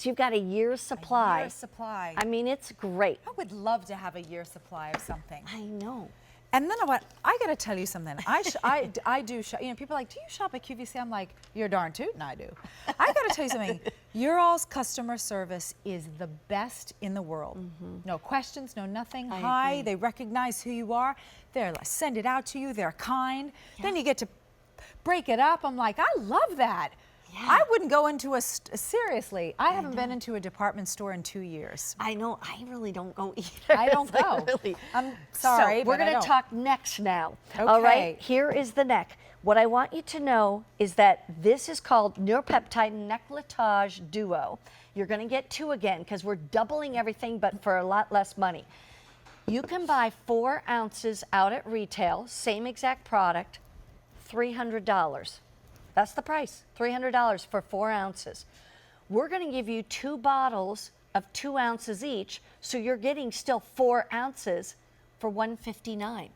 So you've got a year's supply. A year's supply. I mean, it's great. I would love to have a year's supply of something. I know. And then what? I got to tell you something. I do shop. You know, people are like, do you shop at QVC? I'm like, you're darn tootin' I do. I got to tell you something. Your all's customer service is the best in the world. No questions, no nothing. Hi, they recognize who you are. They're like, send it out to you. They're kind. Yeah. Then you get to break it up. I'm like, I love that. Yeah. I wouldn't go into seriously, I haven't been into a department store in 2 years. I know, I really don't go either. I don't go. Really. I'm sorry, so we're going to talk necks now. Okay. All right, here is the neck. What I want you to know is that this is called Neuropeptide Necolletage Duo. You're going to get 2 again because we're doubling everything but for a lot less money. You can buy 4 ounces out at retail, same exact product, $300. That's the price, $300 for 4 ounces. We're going to give you 2 bottles of 2 ounces each, so you're getting still 4 ounces for $159,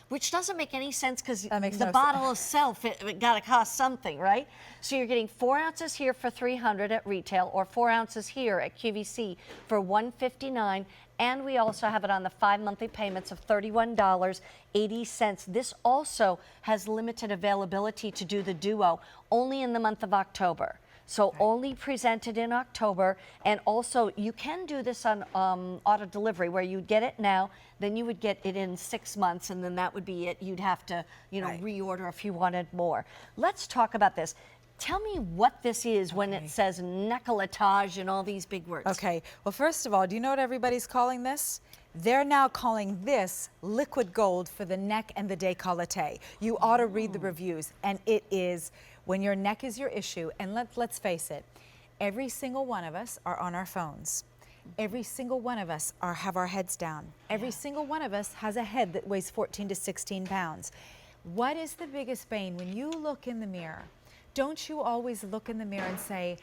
which doesn't make any sense because the bottle itself, it got to cost something, right? So you're getting 4 ounces here for $300 at retail, or 4 ounces here at QVC for $159. And we also have it on the 5 monthly payments of $31.80. This also has limited availability to do the duo only in the month of October. So only presented in October. And also you can do this on auto delivery where you get it now, then you would get it in 6 months, and then that would be it. You'd have to, you know, reorder if you wanted more. Let's talk about this. Tell me what this is when it says Necolletage and all these big words. Okay, well, first of all, do you know what everybody's calling this? They're now calling this liquid gold for the neck and the décolleté. You ought to read the reviews, and it is, when your neck is your issue, and let's face it, every single one of us are on our phones. Every single one of us have our heads down. Every single one of us has a head that weighs 14 to 16 pounds. What is the biggest bane when you look in the mirror? Don't you always look in the mirror and say,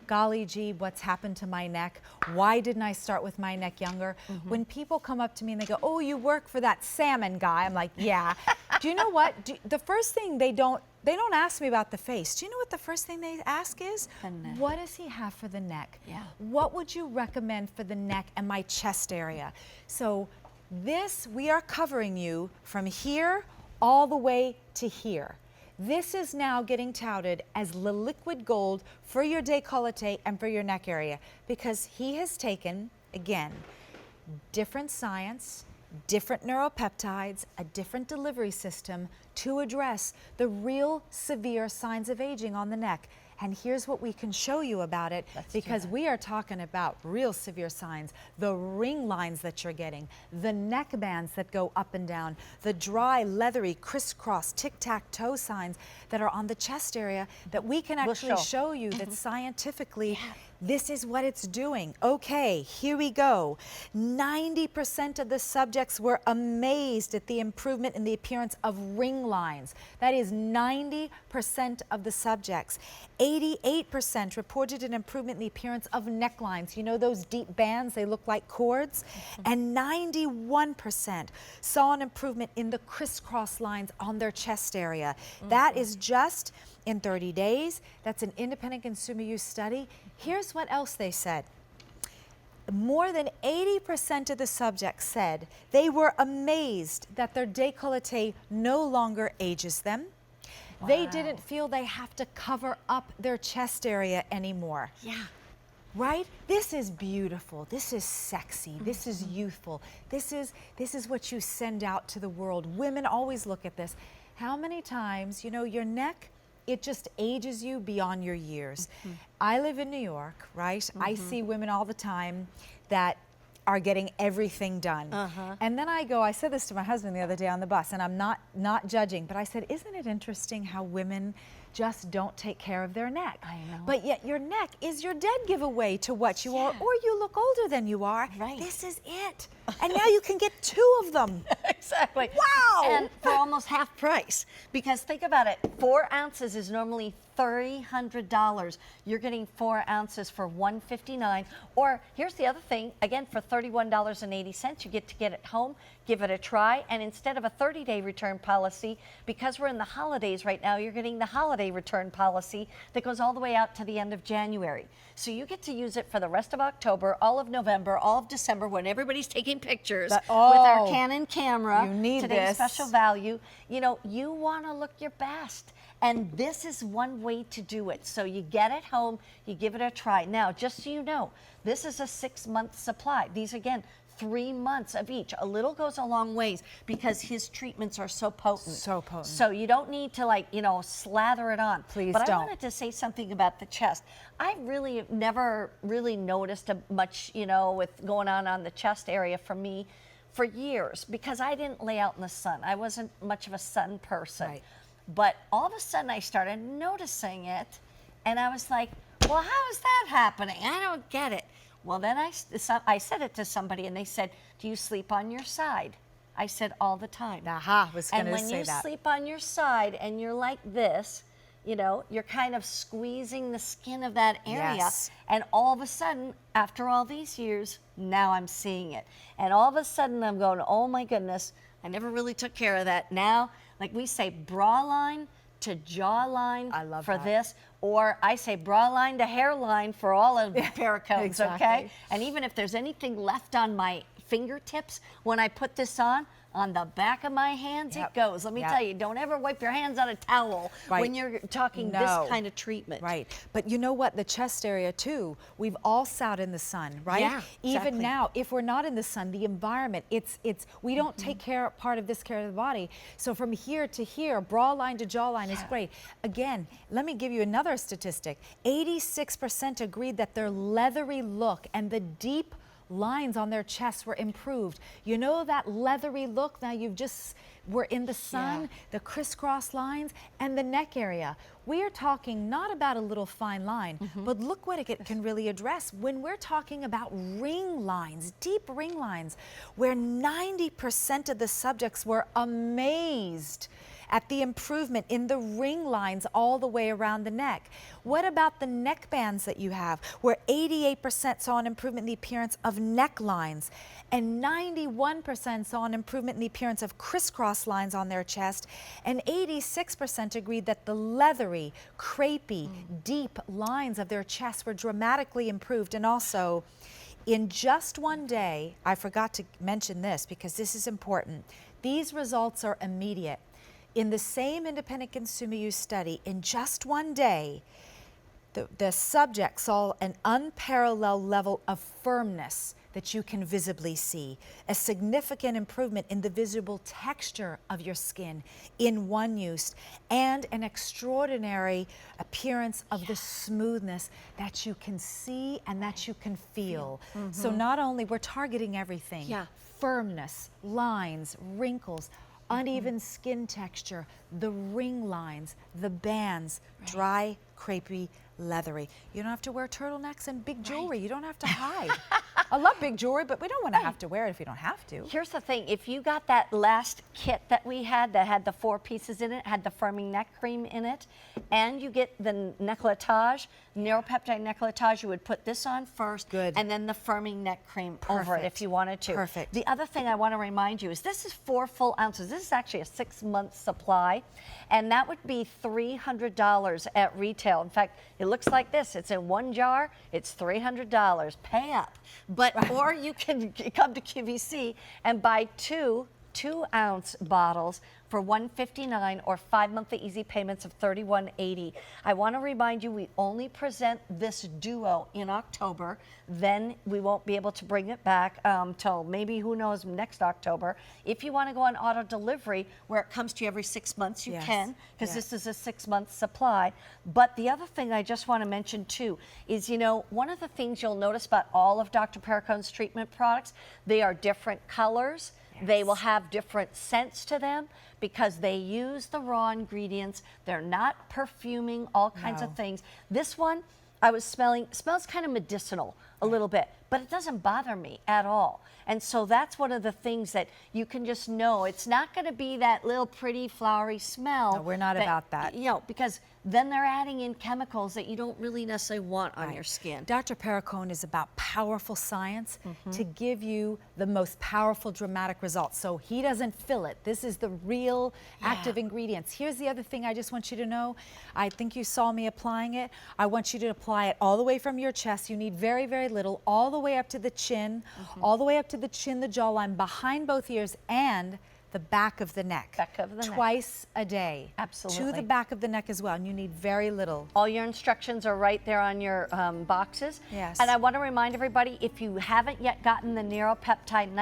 golly gee, what's happened to my neck? Why didn't I start with my neck younger? When people come up to me and they go, oh, you work for that salmon guy. I'm like, yeah. Do you know what? The first thing they don't ask me about the face. Do you know what the first thing they ask is? The neck. What does he have for the neck? Yeah. What would you recommend for the neck and my chest area? So this, we are covering you from here all the way to here. This is now getting touted as the liquid gold for your décolleté and for your neck area, because he has taken, again, different science, different neuropeptides, a different delivery system to address the real severe signs of aging on the neck. And here's what we can show you about it, because we are talking about real severe signs, the ring lines that you're getting, the neck bands that go up and down, the dry, leathery, crisscross, tic-tac-toe signs that are on the chest area that we can actually show you that scientifically this is what it's doing. Okay, here we go. 90% of the subjects were amazed at the improvement in the appearance of ring lines. That is 90% of the subjects. 88% reported an improvement in the appearance of necklines. You know those deep bands, they look like cords? And 91% saw an improvement in the crisscross lines on their chest area. That is just in 30 days. That's an independent consumer use study. Here's what else they said. More than 80% of the subjects said they were amazed that their décolleté no longer ages them. Wow. They didn't feel they have to cover up their chest area anymore. Yeah. Right? This is beautiful. This is sexy. This is youthful. This is what you send out to the world. Women always look at this. How many times, you know, your neck, it just ages you beyond your years. I live in New York, right? I see women all the time that are getting everything done. And then I said this to my husband the other day on the bus, and I'm not judging, but I said, isn't it interesting how women just don't take care of their neck? I know. But yet your neck is your dead giveaway to what you are, or you look older than you are. Right. This is it. And now you can get 2 of them. Exactly. Wow. And for almost half price. Because think about it, 4 ounces is normally $300. You're getting 4 ounces for $159. Or here's the other thing, again, for $31.80, you get to get it home, give it a try, and instead of a 30-day return policy, because we're in the holidays right now, you're getting the holiday return policy that goes all the way out to the end of January. So you get to use it for the rest of October, all of November, all of December, when everybody's taking pictures with our Canon camera. You need today's this. special value. You know, you want to look your best. And this is one way to do it. So you get it home, you give it a try. Now, just so you know, this is a 6-month supply. These, again, 3 months of each. A little goes a long ways because his treatments are so potent. So potent. So you don't need to, like, you know, slather it on. Please but don't. I wanted to say something about the chest. I really never really noticed much, you know, with going on the chest area for me for years, because I didn't lay out in the sun. I wasn't much of a sun person. Right. But all of a sudden I started noticing it, and I was like, well, how is that happening? I don't get it. Well, then I said it to somebody, and they said, do you sleep on your side? I said, all the time. Aha, was going to say that. And when you sleep on your side and you're like this, you know, you're kind of squeezing the skin of that area. Yes. And all of a sudden, after all these years, now I'm seeing it. And all of a sudden I'm going, oh my goodness, I never really took care of that. Now, like we say, bra line to jawline for that. this, or I say bra line to hairline for all of the Perricones, Exactly. okay? And even if there's anything left on my fingertips, when I put this on the back of my hands, Yep. it goes. Let me Yep. tell you, don't ever wipe your hands on a towel Right. when you're talking No. this kind of treatment. Right. But you know what? The chest area, too, we've all sat in the sun, right? Yeah, exactly. Even now, if we're not in the sun, the environment, we don't take part of this care of the body. So from here to here, bra line to jawline is great. Again, let me give you another statistic. 86% agreed that their leathery look and the deep lines on their chests were improved. You know that leathery look? Now we're in the sun, the crisscross lines, and the neck area. We are talking not about a little fine line, but look what it can really address when we're talking about ring lines, deep ring lines, where 90% of the subjects were amazed at the improvement in the ring lines all the way around the neck. What about the neck bands that you have, where 88% saw an improvement in the appearance of neck lines, and 91% saw an improvement in the appearance of crisscross lines on their chest, and 86% agreed that the leathery, crepey, deep lines of their chests were dramatically improved. And also, in just one day, I forgot to mention this because this is important, these results are immediate. In the same independent consumer use study, in just one day, the subject saw an unparalleled level of firmness that you can visibly see, a significant improvement in the visible texture of your skin in one use, and an extraordinary appearance of the smoothness that you can see and that you can feel. So not only we're targeting everything, firmness, lines, wrinkles, uneven skin texture, the ring lines, the bands, dry, crepey, leathery. You don't have to wear turtlenecks and big jewelry. You don't have to hide. I love big jewelry, but we don't want to have to wear it if you don't have to. Here's the thing, if you got that last kit that we had that had the 4 pieces in it, had the firming neck cream in it, and you get the Necolletage, Neuropeptide Necolletage, you would put this on first, and then the firming neck cream over it if you wanted to. Perfect. The other thing I want to remind you is this is 4 full ounces. This is actually a 6-month supply, and that would be $300 at retail. In fact, it looks like this. It's in 1 jar. It's $300. Pay up. But or you can come to QVC and buy 2 2-ounce bottles for $159 or 5 monthly easy payments of $31.80. I want to remind you, we only present this duo in October. Then we won't be able to bring it back till maybe, who knows, next October. If you want to go on auto delivery, where it comes to you every 6 months, you can, because this is a 6-month supply. But the other thing I just want to mention too is, you know, one of the things you'll notice about all of Dr. Perricone's treatment products, they are different colors. They will have different scents to them because they use the raw ingredients. They're not perfuming all kinds of things. This one, I was smelling, smells kind of medicinal a little bit, but it doesn't bother me at all. And so that's one of the things that you can just know. It's not going to be that little pretty flowery smell. No, we're not about that. You know, because then they're adding in chemicals that you don't really necessarily want on your skin. Dr. Perricone is about powerful science to give you the most powerful dramatic results. So he doesn't fill it. This is the real active ingredients. Here's the other thing I just want you to know. I think you saw me applying it. I want you to apply it all the way from your chest. You need very, very little, all the way up to the chin, all the way up to the chin, the jawline, behind both ears, and the back of the neck. Back of the neck. Twice a day. Absolutely. To the back of the neck as well, and you need very little. All your instructions are right there on your boxes. Yes. And I want to remind everybody, if you haven't yet gotten the Neuropeptide